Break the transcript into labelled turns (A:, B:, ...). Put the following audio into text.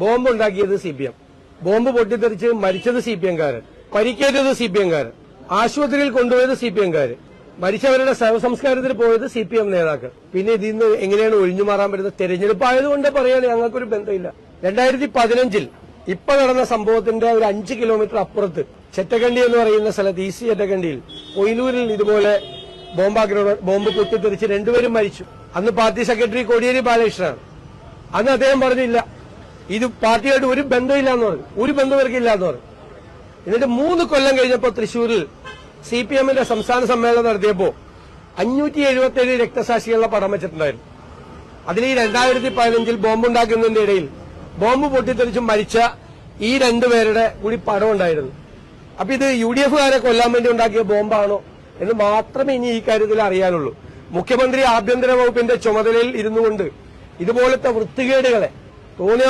A: Bomb ഉണ്ടാക്കിയത് CPM, bomb പൊട്ടിത്തെറിച്ച് മരിച്ചത് CPM-കാരൻ, പരിക്കേറ്റത് CPM-കാരൻ, ആശുപത്രിയിൽ കൊണ്ടുപോയത് CPM-കാര്, മരിച്ചവരുടെ ശവസംസ്കാരത്തിന് പോയത് CPM നേതാക്കൾ. പിന്നെ ഇതിന്ന് എങ്ങനെയാണ് ഒഴിഞ്ഞു മാറാൻ പറ്റുന്നത്? തെരഞ്ഞെടുപ്പ് ആയതുകൊണ്ട് പറയാണ് ഞങ്ങൾക്കൊരു ബന്ധമില്ല. 2015 ഇപ്പൊ നടന്ന സംഭവത്തിന്റെ ഒരു 5 കിലോമീറ്റർ അപ്പുറത്ത് ചെറ്റക്കണ്ടി എന്ന് പറയുന്ന സ്ഥലത്ത്, ഈസ്റ്റ് ചെറ്റക്കണ്ടിയിൽ കൊയിലൂരിൽ ഇതുപോലെ ബോംബ് പൊട്ടിത്തെറിച്ച് 2 പേരും മരിച്ചു. അന്ന് പാർട്ടി സെക്രട്ടറി കോടിയേരി ബാലകൃഷ്ണനാണ്. അന്ന് അദ്ദേഹം പറഞ്ഞില്ല, ഇത് പാർട്ടിയായിട്ട് ഒരു ബന്ധമില്ല എന്ന് പറഞ്ഞു, ഒരു ബന്ധം ഇവർക്കില്ല എന്ന് പറഞ്ഞു. എന്നിട്ട് 3 കൊല്ലം കഴിഞ്ഞപ്പോൾ തൃശൂരിൽ CPM-ന്റെ സംസ്ഥാന സമ്മേളനം നടത്തിയപ്പോൾ 577 രക്തസാക്ഷികളുടെ പടം വെച്ചിട്ടുണ്ടായിരുന്നു. അതിൽ ഈ 2015 ബോംബുണ്ടാക്കുന്നതിന്റെ ഇടയിൽ ബോംബ് പൊട്ടിത്തെറിച്ച് മരിച്ച ഈ 2 പേരുടെ കൂടി പടം ഉണ്ടായിരുന്നു. അപ്പൊ ഇത് UDF-കാരെ കൊല്ലാൻ വേണ്ടി ഉണ്ടാക്കിയ ബോംബാണോ എന്ന് മാത്രമേ ഇനി ഈ കാര്യത്തിൽ അറിയാനുള്ളൂ. മുഖ്യമന്ത്രി ആഭ്യന്തര വകുപ്പിന്റെ ചുമതലയിൽ ഇരുന്നുകൊണ്ട് ഇതുപോലത്തെ വൃത്തികേടുകളെ തോന്നിയ